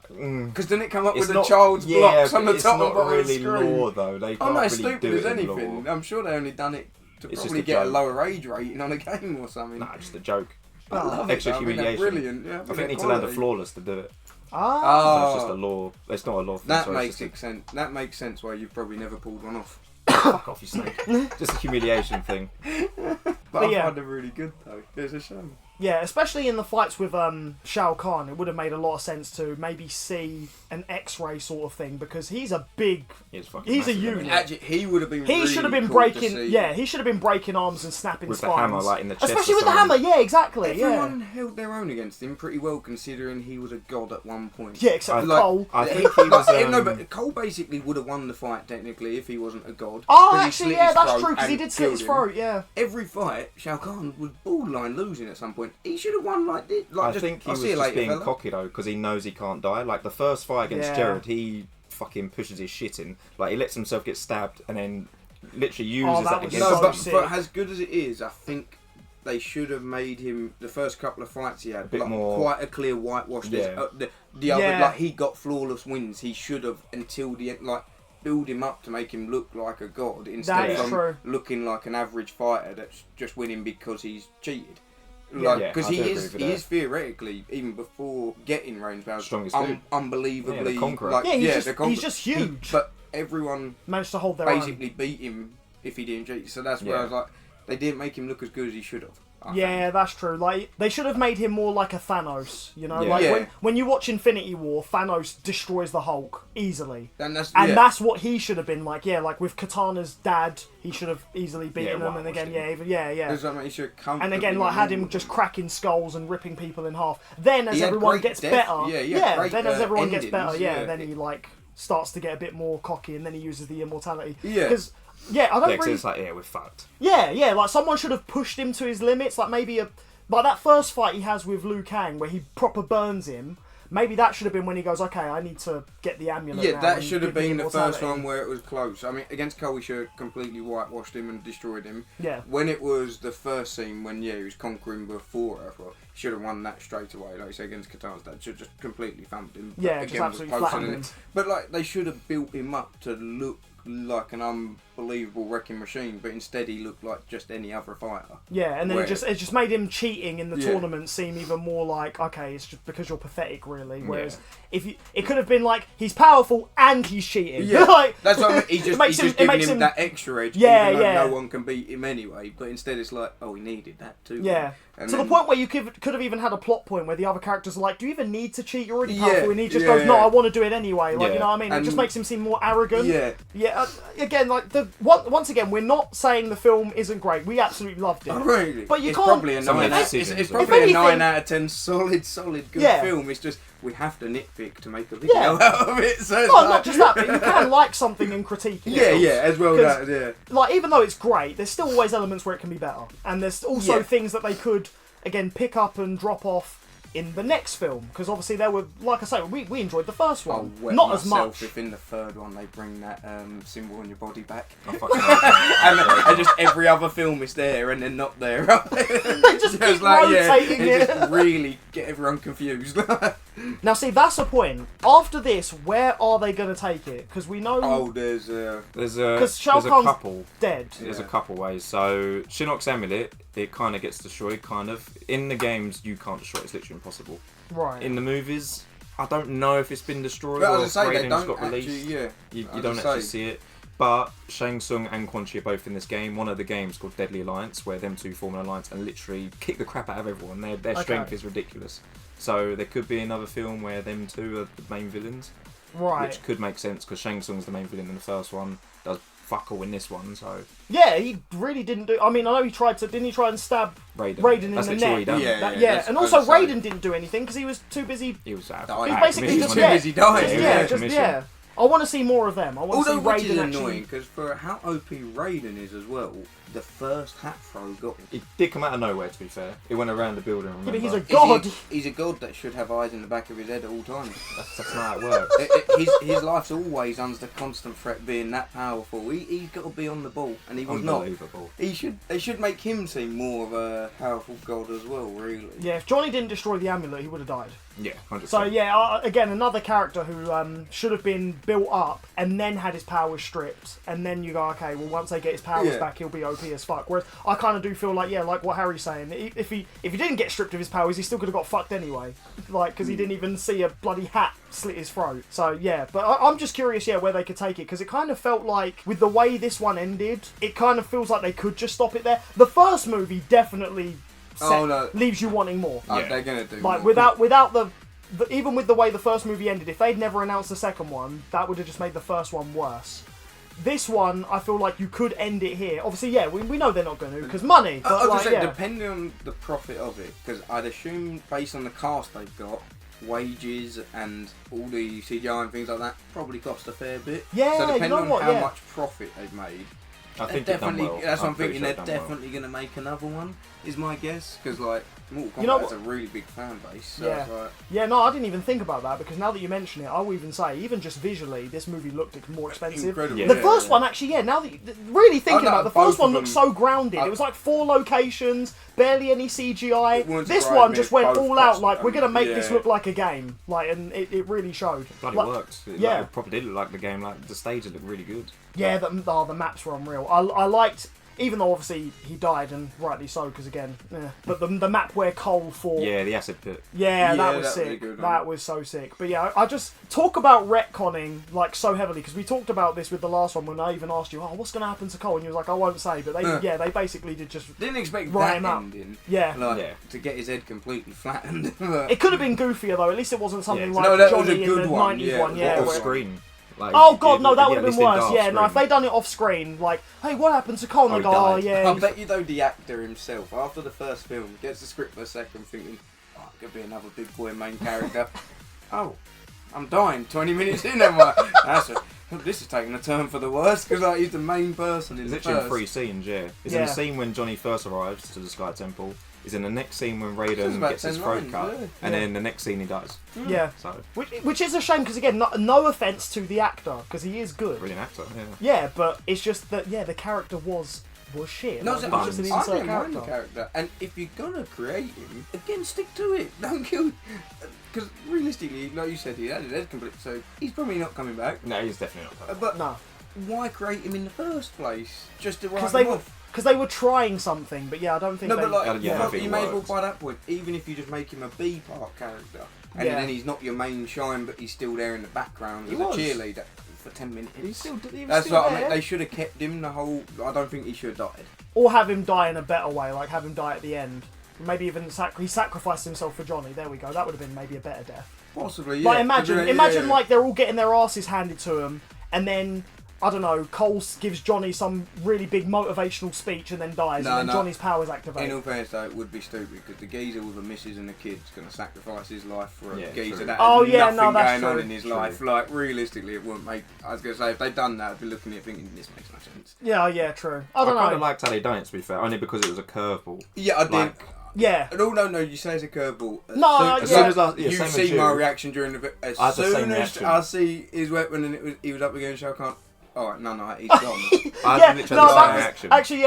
Because didn't it come up It's with not- the child's blocks on the it's top not and bottom really of the screen? law though. They Oh can't no, really stupid do as it in anything. law. I'm sure they only done it to It's probably just a get a joke. lower age rating on a game or something. Nah, just a joke. I love extra it. humiliation. Brilliant. Yeah, I think you need to land a flawless to do it. Ah. So it's just a law. It's not a law thing. That so makes it's sense. That makes sense why you've probably never pulled one off. fuck off, you snake. Just a humiliation thing. But I yeah. find it really good though. It's a shame. Yeah, especially in the fights with Shao Kahn, it would have made a lot of sense to maybe see an X-ray sort of thing because he's a big, he's a massive, unit. Actually, he would have been. He really should have been cool breaking, to see. yeah, he should have been breaking arms and snapping with spines. the hammer, like in the chest. Especially with the hammer, yeah, exactly. Everyone held their own against him pretty well, considering he was a god at one point. Yeah, except for Like, Cole. I think he was. No, but Cole basically would have won the fight technically if he wasn't a god. Oh, 'Cause he actually, slit yeah, his that's throat true because he and did slit his killed him. throat. Yeah. Every fight, Shao Kahn was borderline losing at some point. He should have won like this. I think he was just being cocky though, because he knows he can't die. Like the first fight against Jared, he fucking pushes his shit in. Like he lets himself get stabbed and then literally uses that was against so him. sick. But as good as it is, I think they should have made him the first couple of fights he had a bit more quite a clear whitewash. Yeah. The other, like he got flawless wins. He should have until the end, like build him up to make him look like a god instead of looking like an average fighter that's just winning because he's cheated. Like, because he is theoretically, even before getting range powers, unbelievably he's just huge. but everyone managed to hold their basically beat him if he didn't cheat. So that's where I was like, they didn't make him look as good as he should have. I think. That's true. Like they should have made him more like a Thanos. You know, like when you watch Infinity War, Thanos destroys the Hulk easily, and that's what he should have been like. Yeah, like with Katana's dad, he should have easily beaten him. And again, and again, like had him just cracking skulls and ripping people in half. Then as everyone gets better, then as everyone gets better, then he like starts to get a bit more cocky, and then he uses the immortality. Because I don't really. It's like, we're fucked. Yeah, like someone should have pushed him to his limits. Like maybe like that first fight he has with Liu Kang, where he proper burns him. Maybe that should have been when he goes, okay, I need to get the amulet. Yeah, that should have been the first one where it was close. I mean, against Cole, we should have completely whitewashed him and destroyed him. Yeah. When it was the first scene, when he was conquering before Earth, should have won that straight away. Like you say, against Katana's dad, should have just completely thumped him. Yeah, just absolutely flattened him. But like, they should have built him up to look like an unbelievable wrecking machine, but instead he looked like just any other fighter. Yeah, and then it just made him cheating in the tournament seem even more like, okay, it's just because you're pathetic, really. Whereas if it could have been like he's powerful and he's cheating. Yeah, like, that's what I mean. He's just giving him that extra edge. Yeah, even though no one can beat him anyway. But instead, it's like, oh, he needed that too. Yeah. To the point where you could have even had a plot point where the other characters are like, do you even need to cheat? You're already powerful. And he just goes, no, I want to do it anyway. Like, you know what I mean? It just makes him seem more arrogant. Yeah. Again, like once again, we're not saying the film isn't great. We absolutely loved it. Really? But you it's can't. Probably a 9 it's probably a 9 out of 10 solid good film. It's just we have to nitpick to make a video out of it. So not just that, but you can like something and critique it. As well. Like even though it's great, there's still always elements where it can be better, and there's also things that they could again pick up and drop off in the next film, because obviously there were, like I say, we enjoyed the first one, not as much. If in the third one they bring that symbol on your body back, and just every other film is there and then not there. They just keep rotating it. Just really get everyone confused. Now see, that's a point. After this, where are they going to take it? Because we know. There's Shao Kahn's couple dead. There's a couple ways. So Shinnok's amulet, it kind of gets destroyed. Kind of in the games, you can't destroy it. It's literally impossible. Right. In the movies, I don't know if it's been destroyed but or if Raiden's got released. You don't actually see it. But Shang Tsung and Quan Chi are both in this game. One of the games called Deadly Alliance, where them two form an alliance and literally kick the crap out of everyone. Their strength is ridiculous. So there could be another film where them two are the main villains. Right. Which could make sense because Shang Tsung's the main villain in the first one. Does fuck all in this one, so. Yeah, he really didn't do. I mean, I know he tried to. Didn't he try and stab Raiden in the neck? Yeah. And also Raiden didn't do anything because he was too busy. He was basically just too busy dying. Yeah. I want to see more of them. I want to see Raiden which is actually. Annoying because for how OP Raiden is as well, the first hat throw got him. It did come out of nowhere, to be fair. It went around the building. Yeah, but he's a god. He's a god that should have eyes in the back of his head at all times. That's not how it works. His life's always under the constant threat of being that powerful. He's got to be on the ball, and he was not. They should make him seem more of a powerful god as well, really. Yeah, if Johnny didn't destroy the amulet, he would have died. Yeah, 100%. So yeah, again, another character who should have been built up and then had his powers stripped, and then you go, okay, well, once they get his powers back, he'll be OP as fuck. Whereas I kind of do feel like, like what Harry's saying, if he didn't get stripped of his powers, he still could have got fucked anyway, like, because he didn't even see a bloody hat slit his throat. So yeah, but I'm just curious, where they could take it, because it kind of felt like with the way this one ended, it kind of feels like they could just stop it there. The first movie definitely leaves you wanting more. They're gonna do like more. without the even with the way the first movie ended, if they'd never announced the second one, that would have just made the first one worse. This one, I feel like you could end it here. Obviously, we know they're not going to, because money. But I was just saying, depending on the profit of it, because I'd assume based on the cast they've got, wages and all the CGI and things like that probably cost a fair bit. Yeah, so depending you know on how much profit they've made, I think definitely. well. That's what I'm thinking. Sure They're definitely going to make another one. Is my guess, because like Mortal Kombat has a really big fan base. So it's like, no, I didn't even think about that, because now that you mention it, I will even say, even just visually, this movie looked more expensive. Incredible. The first one, actually, now that really thinking about it, the first one looked so grounded. It was like 4 locations, barely any CGI. This one just went all out, like, we're going to make this look like a game. Like, and it really showed. Bloody worked. It probably did look like the game. Like, the stages looked really good. Yeah, the maps were unreal. I liked, even though obviously he died, and rightly so, because again, but the map where Cole fought. Yeah, the acid pit. Yeah, that was sick. That was so sick. But yeah, I just talk about retconning like so heavily, because we talked about this with the last one when I even asked you, what's going to happen to Cole? And you was like, I won't say. But they basically did just didn't expect that ending. Yeah. To get his head completely flattened. It could have been goofier though. At least it wasn't something like that Johnny was a good in the one. 90s one. Yeah, off screen. Like, oh god, no, that would have been worse. Yeah, screen. no, if they'd done it off screen, like, hey, what happened to Cole? And I go, I bet you though the actor himself, after the first film, gets the script for a second thinking, it could be another big boy main character. Oh, I'm dying 20 minutes in, am I? This is taking a turn for the worse, because like, he's the main person in the first. It's literally in 3 scenes, It's in the scene when Johnny first arrives to the Sky Temple. Is in the next scene when Raiden gets his throat cut, and then the next scene he dies. Yeah. So which is a shame, because again, no offense to the actor, because he is good. Brilliant actor. Yeah, but it's just that the character was shit. No, like, I just an didn't insert mind the character, and if you're gonna create him, again, stick to it. Don't kill. Because realistically, like you said, he had his head complete, so he's probably not coming back. No, he's definitely not coming back. But no, why create him in the first place? Just to write him off. Because they were trying something, but I don't think. No, but like, you may as well by that point, even if you just make him a B part character, and then he's not your main shine, but he's still there in the background as a cheerleader for 10 minutes. That's what I mean. They should have kept him the whole. I don't think he should have died. Or have him die in a better way, like have him die at the end. Maybe even he sacrificed himself for Johnny. There we go. That would have been maybe a better death. Possibly, yeah. Like imagine like they're all getting their asses handed to them, and then, I don't know, Cole gives Johnny some really big motivational speech and then dies, and then Johnny's powers activate. In all fairness though, it would be stupid, because the geezer with a missus and a kid's going to sacrifice his life for a geezer that has nothing going on in his life. Like, realistically, it wouldn't make... I was going to say, if they'd done that, I'd be looking at it thinking, this makes no sense. Yeah, true. I kind of liked how they done it, to be fair, only because it was a curveball. Yeah, I did. Yeah. No, you say it's a curveball. As soon as you see my reaction during the... As soon as I see his weapon and he was up against Shao Kahn... Alright, no, he's gone. Actually,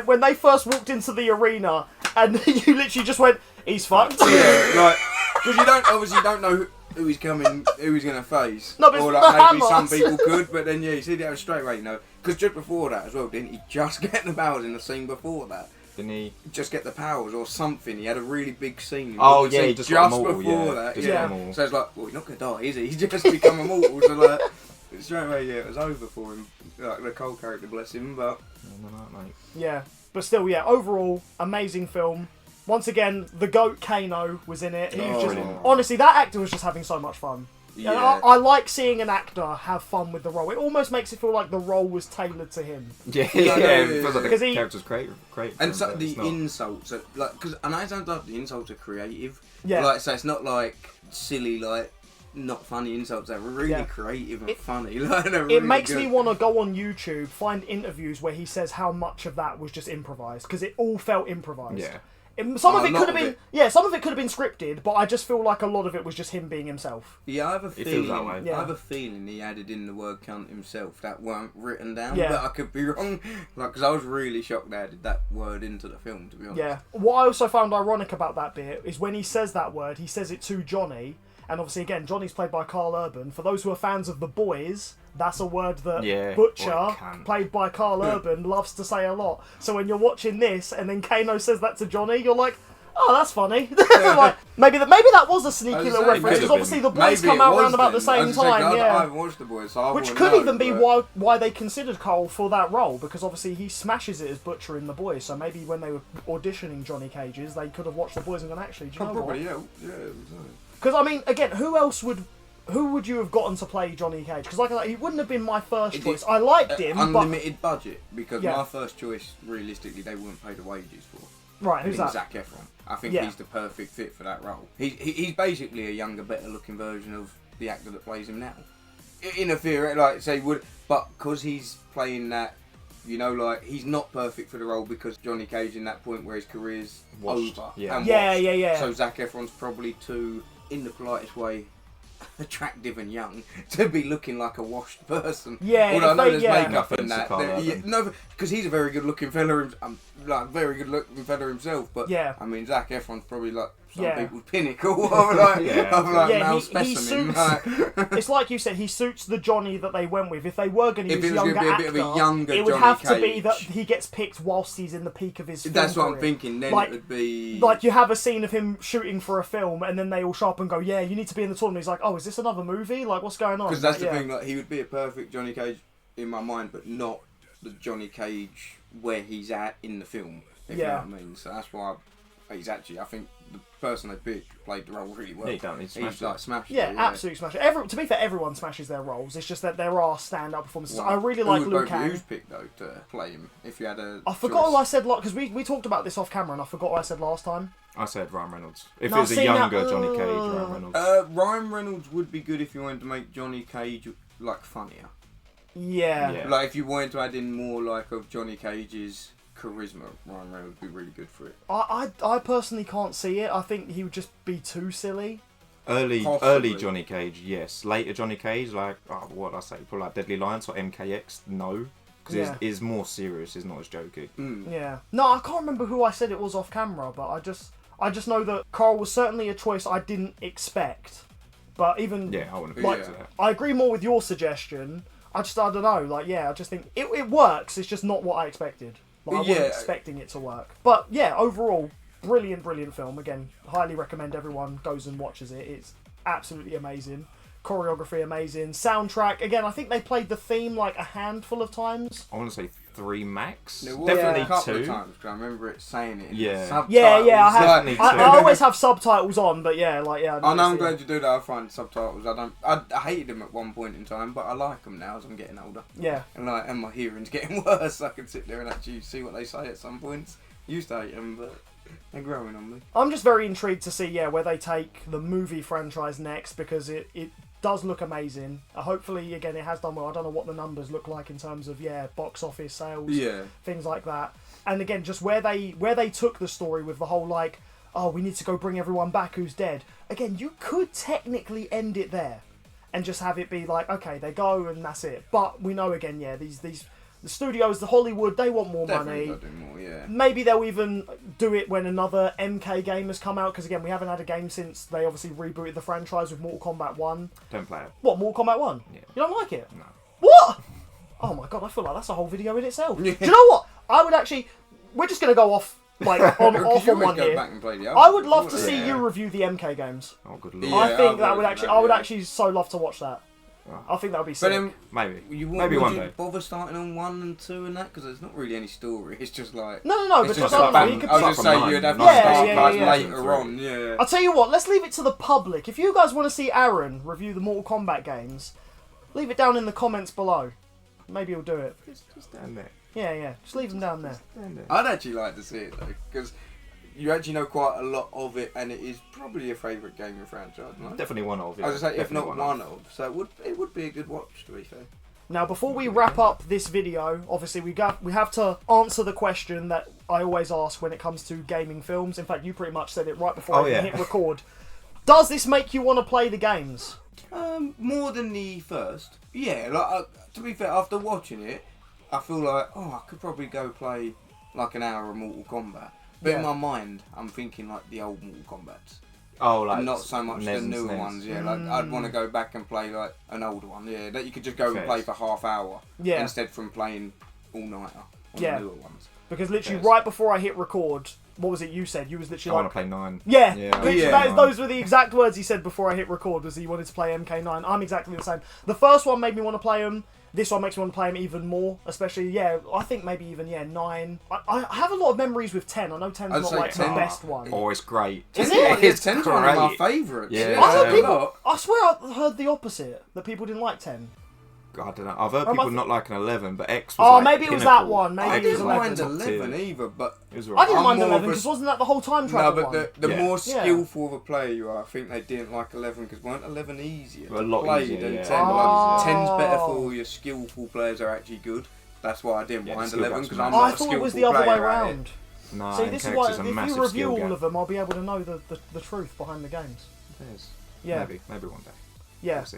when they first walked into the arena, and you literally just went, he's fucked. Yeah, like, because you don't know who he's coming, who he's going to face. No, but or like, maybe some people could, but then you see that straight away, because just before that as well, didn't he just get the powers in the scene before that? Didn't he? Just get the powers or something. He had a really big scene. He just got immortal, before that. So it's like, well, he's not going to die, is he? He's just become immortal, so like... Straight away, it was over for him. Like the Cole character, bless him, but... Yeah, but still, overall, amazing film. Once again, the GOAT Kano was in it. He was just... Honestly, that actor was just having so much fun. Yeah. I like seeing an actor have fun with the role. It almost makes it feel like the role was tailored to him. It feels like the character's great. And so the insults, because I know sometimes the insults are creative. Yeah. Like, so it's not like silly, like... not funny insults, they're really creative and funny. Like, really it makes me want to go on YouTube, find interviews where he says how much of that was just improvised, because it all felt improvised. Yeah. Some of it could have been scripted, but I just feel like a lot of it was just him being himself. Yeah, I have a feeling. It feels that way. I have a feeling he added in the word cunt himself that weren't written down. Yeah. But I could be wrong, because I was really shocked they added that word into the film. To be honest. Yeah. What I also found ironic about that bit is when he says that word, he says it to Johnny. And obviously, again, Johnny's played by Carl Urban. For those who are fans of The Boys, that's a word that Butcher, played by Carl Urban, loves to say a lot. So when you're watching this and then Kano says that to Johnny, you're like, oh, that's funny. Like, maybe that was a sneaky little reference, because obviously The Boys come out around about the same time. I haven't watched The Boys, so which could even be why they considered Carl for that role, because obviously he smashes it as Butcher in The Boys. So maybe when they were auditioning Johnny Cages, they could have watched The Boys and gone, actually, do you know probably, what? Yeah. Because I mean, again, who would you have gotten to play Johnny Cage? Because like he wouldn't have been my first choice. I liked him, unlimited budget, because my first choice, realistically, they wouldn't pay the wages for. Right, who's that? Zac Efron. I think he's the perfect fit for that role. He's basically a younger, better-looking version of the actor that plays him now. In a theory, like say but because he's playing that, you know, like he's not perfect for the role because Johnny Cage in that point where his career's over. Yeah. So Zac Efron's probably too, in the politest way, attractive and young to be looking like a washed person. Yeah, although I know there's makeup Nothing in that. to No, because he's a very good looking fella. Like very good looking fella himself. But yeah, I mean, Zac Efron's probably like some people's pinnacle of like male specimen. It's like you said, he suits the Johnny that they went with. If they were going to use a bit of a younger it would Johnny have Cage. to be that he gets picked whilst he's in the peak of his film That's what career. I'm thinking. Then it would be like you have a scene of him shooting for a film, and then they all show up and go, "Yeah, you need to be in the tournament." He's like, "Oh, is this another movie? Like, what's going on?" Because that's the thing. Like, he would be a perfect Johnny Cage in my mind, but not the Johnny Cage where he's at in the film. If you know what I mean. So that's why he's actually. I think the person they picked played the role really well. He's smashed. Yeah, absolutely smashed it. To be fair, everyone smashes their roles. It's just that there are stand-up performances. I really like Liu Kang. Who's picked though to play him? If you had a I forgot who I said, because we talked about this off camera, and I forgot what I said last time. I said Ryan Reynolds. If it was a younger Johnny Cage, Ryan Reynolds. Ryan Reynolds would be good if you wanted to make Johnny Cage like funnier. Yeah. Like if you wanted to add in more like of Johnny Cage's charisma, Ryan Reynolds would be really good for it. I personally can't see it. I think he would just be too silly. Early Johnny Cage, yes. Later Johnny Cage, like what I say, probably like Deadly Alliance or MKX, no, because it's more serious. It's not as jokey. Yeah. No, I can't remember who I said it was off camera, but I just know that Carl was certainly a choice I didn't expect. But even I wouldn't that. I agree more with your suggestion. I don't know. Like, I just think it works. It's just not what I expected. Like, I wasn't expecting it to work. But yeah, overall, brilliant film. Again, highly recommend everyone goes and watches it. It's absolutely amazing. Choreography amazing. Soundtrack, again, I think they played the theme like a handful of times. I want to say 3 max. Definitely a couple of times, because I remember it saying it. I always have subtitles on, but I'm glad you do that. I find subtitles. I hated them at one point in time, but I like them now as I'm getting older. Yeah. And my hearing's getting worse. I can sit there and actually see what they say at some points. Used to hate them, but they're growing on me. I'm just very intrigued to see where they take the movie franchise next, because it does look amazing. Hopefully, again, it has done well. I don't know what the numbers look like in terms of box office sales, things like that. And again, just where they took the story with the whole like, oh, we need to go bring everyone back who's dead. Again, you could technically end it there and just have it be like, okay, they go and that's it. But we know again, the studios, the Hollywood, they want more money. Do more, Maybe they'll even do it when another MK game has come out, because again, we haven't had a game since they obviously rebooted the franchise with Mortal Kombat 1. Don't play it. What, Mortal Kombat 1? Yeah. You don't like it? No. What? Oh my god, I feel like that's a whole video in itself. Do you know what? I would actually... We're just going to go off off on one here. I would love to see you review the MK games. Oh, good lord. I think that would actually... I would actually so love to watch that. I think that would be sick. Maybe. Maybe one day. Bother starting on 1 and 2 and that, because there's not really any story. It's just like no. But just I was just saying you'd have to start later on. Yeah. I'll tell you what. Let's leave it to the public. If you guys want to see Aaron review the Mortal Kombat games, leave it down in the comments below. Maybe he'll do it. Just down there. Yeah. Just leave them down there. I'd actually like to see it though, because you actually know quite a lot of it, and it is probably your favourite game of franchise, right? Definitely one of. I was going to say, if not one of. So it would be a good watch, to be fair. Now, before we wrap up this video, obviously we have to answer the question that I always ask when it comes to gaming films. In fact, you pretty much said it right before I hit record. Does this make you want to play the games? More than the first. Yeah, like to be fair, after watching it, I feel like, I could probably go play like an hour of Mortal Kombat. But in my mind, I'm thinking like the old Mortal Kombats. Oh, like and not so much NES the and newer SNES. ones. Yeah, like I'd want to go back and play like an older one. Yeah, that you could just go and play for half hour. Yeah. Instead from playing all nighter on Yeah. the newer ones. Because literally Yes. right before I hit record, what was it you said? You was I literally want like, to play 9. yeah, Yeah, literally, yeah. those were the exact words he said before I hit record. Was he wanted to play MK9? I'm exactly the same. The first one made me want to play them. This one makes me want to play them even more, especially, I think maybe even, 9. I have a lot of memories with 10. I know 10's I'd not say like 10. the best one. Oh, it's great. Is Yeah, it? It's 10's one of my great. favourites. Yeah. I heard Yeah. people, I swear I heard the opposite, that people didn't like 10. I don't know. I've heard Oh, people my- not liking 11, but X was Oh, like maybe it was pinnacle. that one. Maybe I it was didn't 11. mind Top 11 tier. either, but It was I alright. didn't I'm mind more 11 of a- because wasn't that the whole time no, travel but one? the Yeah. more Yeah. skillful of a player you are, I think they didn't like 11 because weren't 11 easier A to lot play easier, than yeah. 10? Oh. Like, 10's better for all your skillful players are actually good. That's why I didn't Yeah, mind skill 11 gaps because were I'm nice. Oh, not I a thought skillful it was the other way player at around. No, See, this is MKX why is a if you massive review skill all gap. of them, I'll be able to know the truth behind the games. Yes. Yeah. Maybe one day. Yeah. We'll see.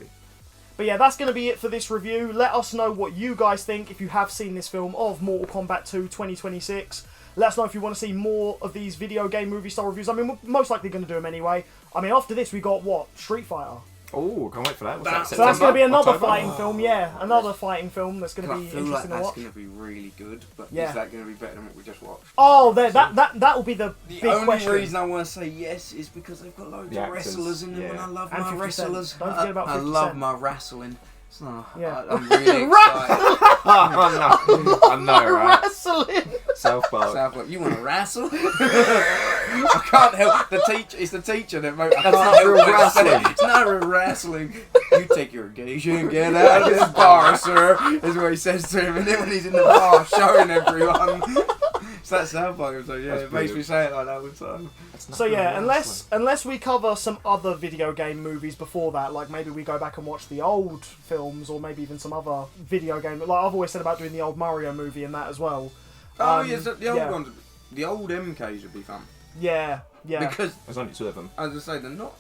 But yeah, that's going to be it for this review. Let us know what you guys think if you have seen this film of Mortal Kombat 2 2026. Let us know if you want to see more of these video game movie style reviews. I mean, we're most likely going to do them anyway. I mean, after this, we got what? Street Fighter. Oh, can't wait for that. What's That's- that? So that's going to be another October? fighting film, yeah. Another fighting film that's going to I be feel like interesting to that's watch. going to be really good, but Yeah. is that going to be better than what we just watched? Oh, that will be the The big only question. reason I want to say yes is because they've got loads The of actors, wrestlers in them, and yeah. I love And my 50 Cent. wrestlers. Don't forget about I 50 love Cent. my wrestling. So, Yeah. I'm really excited. I know, right? Wrestling. South Park. South Park, you want to wrestle? I can't help the teacher. It's the teacher that I can't not help real but wrestling. say, it's not real wrestling. You take your engagement and get out of this bar, sir. Is what he says to him, and then when he's in the bar showing everyone, it's that South Park. So yeah, That's it makes me brilliant. say it like that all the time. So yeah, unless we cover some other video game movies before that, like maybe we go back and watch the old films, or maybe even some other video game. Like I've always said about doing the old Mario movie and that as well. Oh yes, the old yeah. ones. The old MKs would be fun Yeah, yeah. because, There's only 2 of them. as I say, they're not.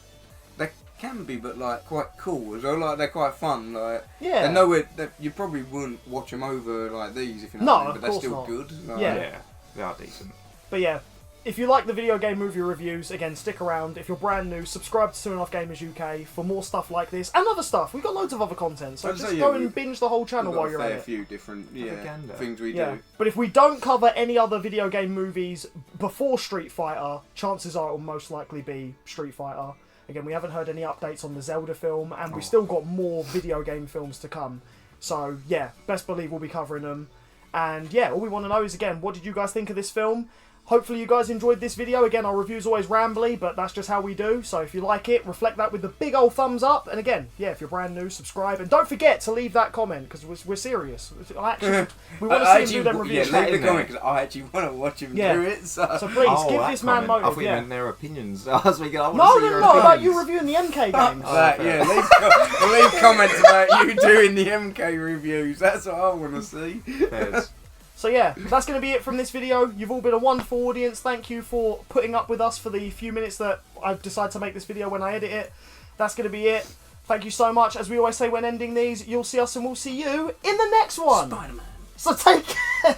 They can be, but like quite cool as well. Like they're quite fun. Like Yeah. they're nowhere. You probably wouldn't watch them over like these if you know No, what I mean, of but they're course still not. good. Like, Yeah. Yeah, they are decent. But yeah, if you like the video game movie reviews, again, stick around. If you're brand new, subscribe to 2.5 Gamers UK for more stuff like this and other stuff. We've got loads of other content, so I'd just say, go yeah, and binge the whole channel We've got while a you're fair at it. few different Propaganda. things we Yeah, do. but if we don't cover any other video game movies before Street Fighter, chances are it will most likely be Street Fighter. Again, we haven't heard any updates on the Zelda film, and we've still got more video game films to come. So yeah, best believe we'll be covering them. And yeah, all we want to know is, again, what did you guys think of this film? Hopefully you guys enjoyed this video. Again, our review's always rambly, but that's just how we do. So if you like it, reflect that with the big old thumbs up. And again, yeah, if you're brand new, subscribe. And don't forget to leave that comment, because we're serious. I actually, we want to see him do them reviews. Yeah, leave the in comment because I actually want to watch him Yeah. do it. So So please, give that this man comment. I motive. thought you Yeah. meant their opinions. I was thinking, I want No, to see no, your no, about opinions. you reviewing the MK games. that, yeah, leave comments about you doing the MK reviews. That's what I want to see. Fairs. So yeah, that's going to be it from this video. You've all been a wonderful audience. Thank you for putting up with us for the few minutes that I've decided to make this video when I edit it. That's going to be it. Thank you so much. As we always say when ending these, you'll see us and we'll see you in the next one. Spider-Man. So take care.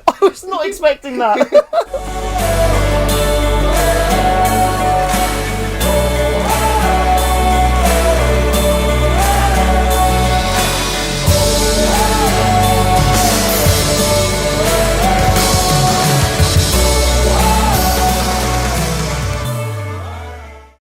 I was not expecting that.